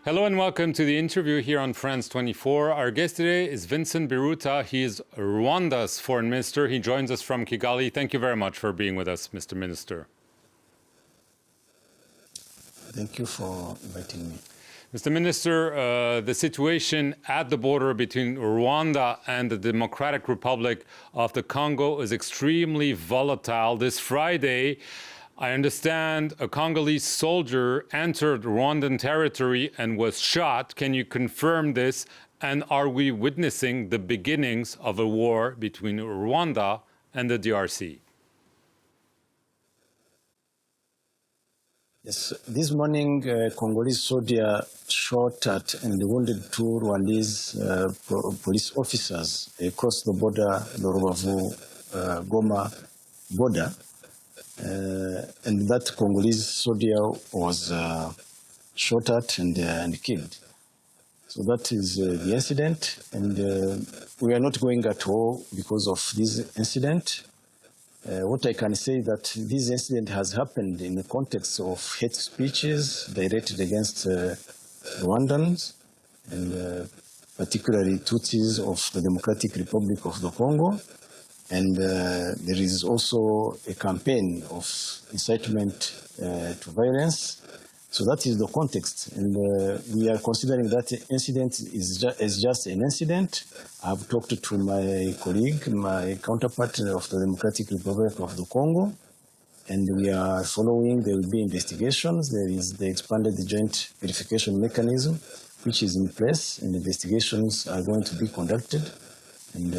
Hello and welcome to the interview here on France 24. Our guest today is Vincent Biruta. He is Rwanda's foreign minister. He joins us from Kigali. Thank you very much for being with us, Mr. Minister. Thank you for inviting me. Mr. Minister, the situation at the border between Rwanda and the Democratic Republic of the Congo is extremely volatile. This Friday, I understand a Congolese soldier entered Rwandan territory and was shot. Can you confirm this? And are we witnessing the beginnings of a war between Rwanda and the DRC? Yes, this morning, Congolese soldier shot at and wounded two Rwandese police officers across the border, the Rubavu-Goma border. And that Congolese soldier was shot at and killed. So that is the incident, and we are not going at all because of this incident. What I can say is that this incident has happened in the context of hate speeches directed against Rwandans, and particularly Tutsis of the Democratic Republic of the Congo. And there is also a campaign of incitement to violence. So that is the context. And we are considering that incident is just an incident. I've talked to my colleague, my counterpart of the Democratic Republic of the Congo, and we are following. There will be investigations. There is the expanded joint verification mechanism, which is in place, and investigations are going to be conducted. And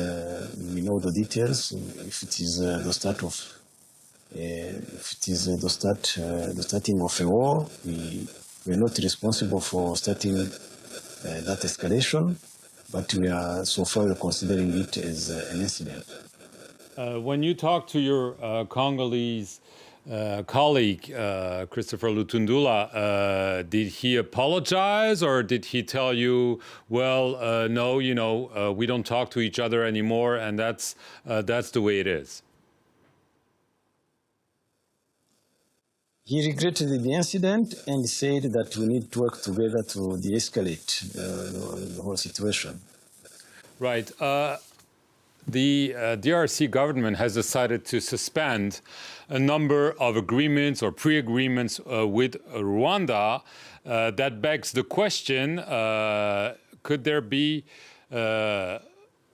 we know the details. If it is the start of, the starting of a war, we are not responsible for starting that escalation, but we are so far considering it as an incident. When you talk to your Congolese colleague, Christopher Lutundula, did he apologize, or did he tell you, well, no, we don't talk to each other anymore, and that's the way it is? He regretted the incident and said that we need to work together to de-escalate the whole situation. Right. The DRC government has decided to suspend a number of agreements or pre-agreements with Rwanda. That begs the question, could there be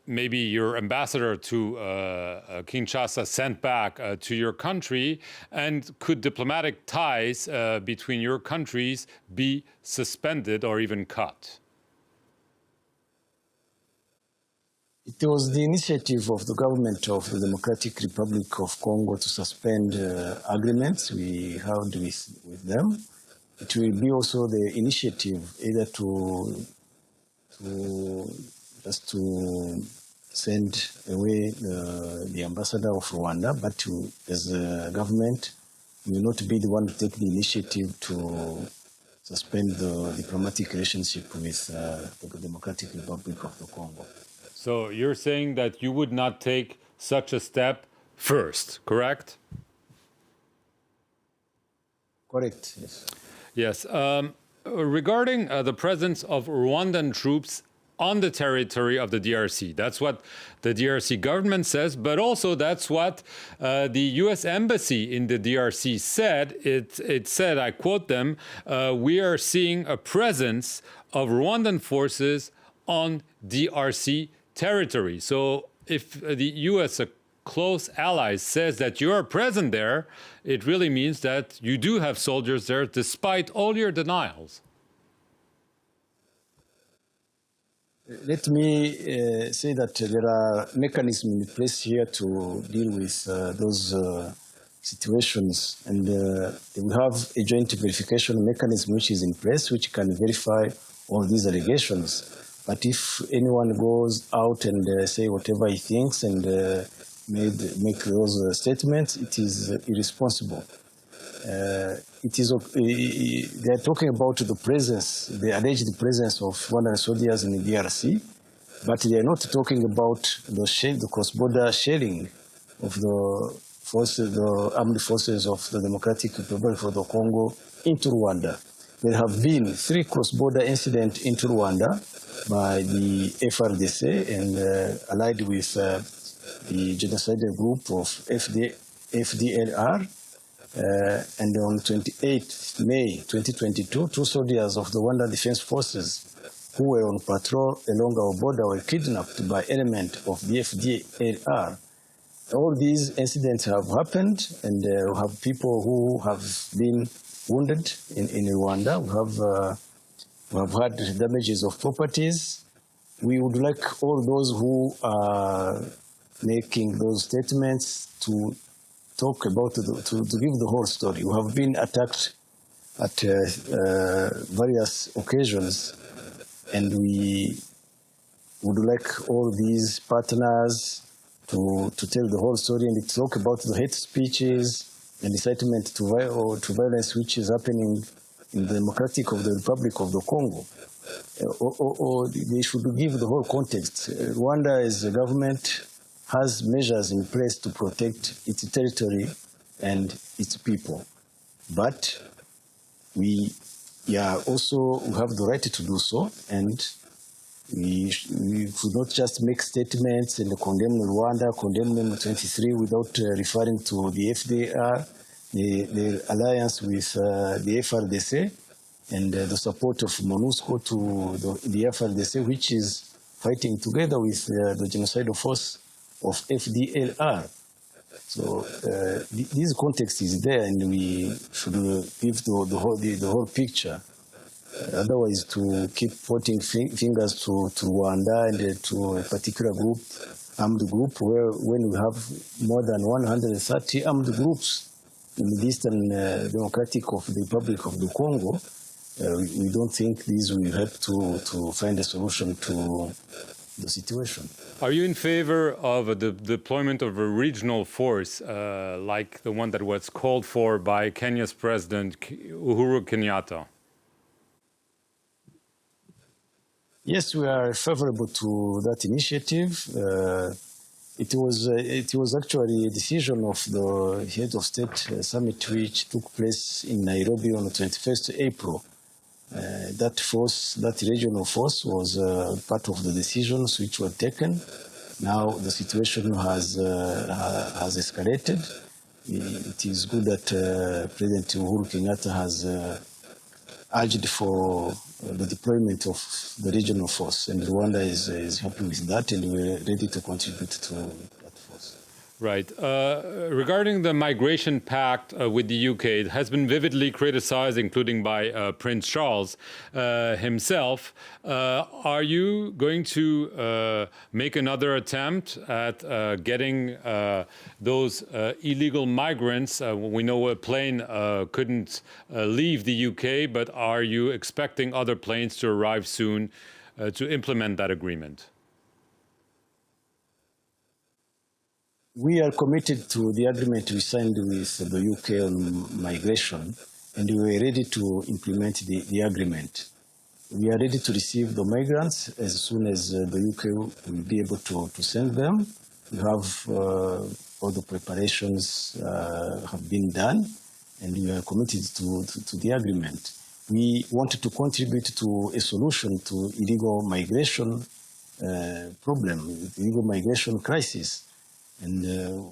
maybe your ambassador to Kinshasa sent back to your country, and could diplomatic ties between your countries be suspended or even cut? It was the initiative of the government of the Democratic Republic of Congo to suspend agreements we had with them. It will be also the initiative either to send away the ambassador of Rwanda, but as a government, we will not be the one to take the initiative to suspend the diplomatic relationship with the Democratic Republic of the Congo. So you're saying that you would not take such a step first, correct? Correct, yes. Yes. Regarding the presence of Rwandan troops on the territory of the DRC, that's what the DRC government says, but also that's what the U.S. Embassy in the DRC said. It said, I quote them, we are seeing a presence of Rwandan forces on DRC territory. So if the U.S., a close ally, says that you are present there, it really means that you do have soldiers there despite all your denials. Let me say that there are mechanisms in place here to deal with those situations, and we have a joint verification mechanism which is in place, which can verify all these allegations. But if anyone goes out and say whatever he thinks and make those statements, it is irresponsible. They are talking about the alleged presence of Rwandan soldiers in the DRC, but they are not talking about the cross-border sharing of the armed forces of the Democratic Republic of the Congo into Rwanda. there have been 3 cross-border incidents into Rwanda by the FRDC and allied with the genocidal group of FDLR. And on 28 May 2022, 2 soldiers of the Rwanda Defense Forces who were on patrol along our border were kidnapped by elements of the FDLR. All these incidents have happened, and we have people who have been wounded in Rwanda. We have had damages of properties. We would like all those who are making those statements to talk about, to give the whole story. We have been attacked at various occasions, and we would like all these partners to tell the whole story and to talk about the hate speeches and incitement to violence which is happening in the Democratic of the Republic of the Congo. Or they should give the whole context. Rwanda as a government has measures in place to protect its territory and its people. But we also have the right to do so, and we could not just make statements and condemn Rwanda, condemn M23 without referring to the FDR, the alliance with the FRDC, and the support of MONUSCO to the FRDC, which is fighting together with the genocidal force of FDLR. So this context is there, and we should give the whole picture. Otherwise, to keep pointing fingers to Rwanda and to a particular group, armed group, when we have more than 130 armed groups in the Eastern Democratic of the Republic of the Congo, we don't think these will help to find a solution to the situation. Are you in favor of the deployment of a regional force like the one that was called for by Kenya's President Uhuru Kenyatta? Yes, we are favorable to that initiative. It was actually a decision of the head of state summit which took place in Nairobi on the 21st April. That regional force was part of the decisions which were taken. Now the situation has escalated. It is good that President Uhuru Kenyatta has urged for the deployment of the regional force, and Rwanda is happy with that, and we're ready to contribute to that force. Right. Regarding the migration pact with the UK, it has been vividly criticized, including by Prince Charles himself. Are you going to make another attempt at getting those illegal migrants? We know a plane couldn't leave the UK, but are you expecting other planes to arrive soon to implement that agreement? We are committed to the agreement we signed with the UK on migration, and we are ready to implement the agreement. We are ready to receive the migrants as soon as the UK will be able to send them. We have all the preparations have been done, and we are committed to the agreement. We wanted to contribute to a solution to illegal migration problem, illegal migration crisis. And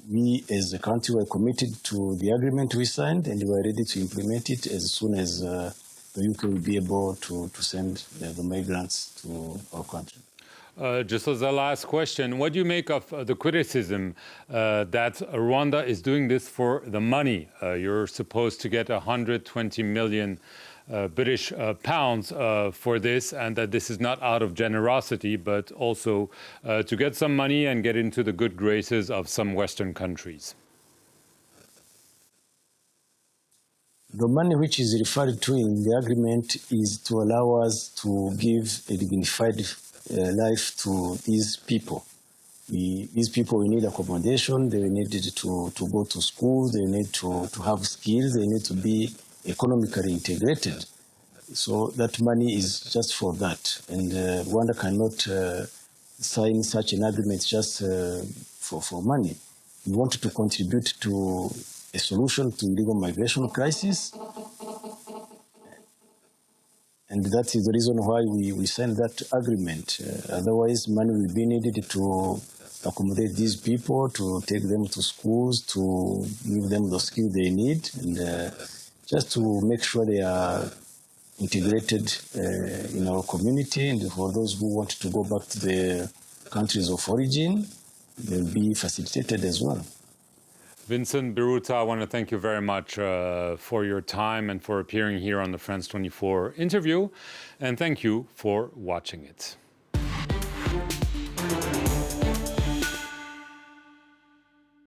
we, as a country, were committed to the agreement we signed, and we are ready to implement it as soon as the UK will be able to send the migrants to our country. Just as a last question, what do you make of the criticism that Rwanda is doing this for the money? You're supposed to get 120 million British pounds for this, and that this is not out of generosity, but also to get some money and get into the good graces of some Western countries. The money which is referred to in the agreement is to allow us to give a dignified life to these people. These people will need accommodation, they need to go to school, they need to have skills, they need to be economically integrated. So that money is just for that. And Rwanda cannot sign such an agreement just for money. We want to contribute to a solution to illegal migration crisis. And that is the reason why we signed that agreement. Otherwise, money will be needed to accommodate these people, to take them to schools, to give them the skill they need, and just to make sure they are integrated in our community. And for those who want to go back to their countries of origin, they'll be facilitated as well. Vincent, Biruta, I want to thank you very much for your time and for appearing here on the France 24 interview. And thank you for watching it.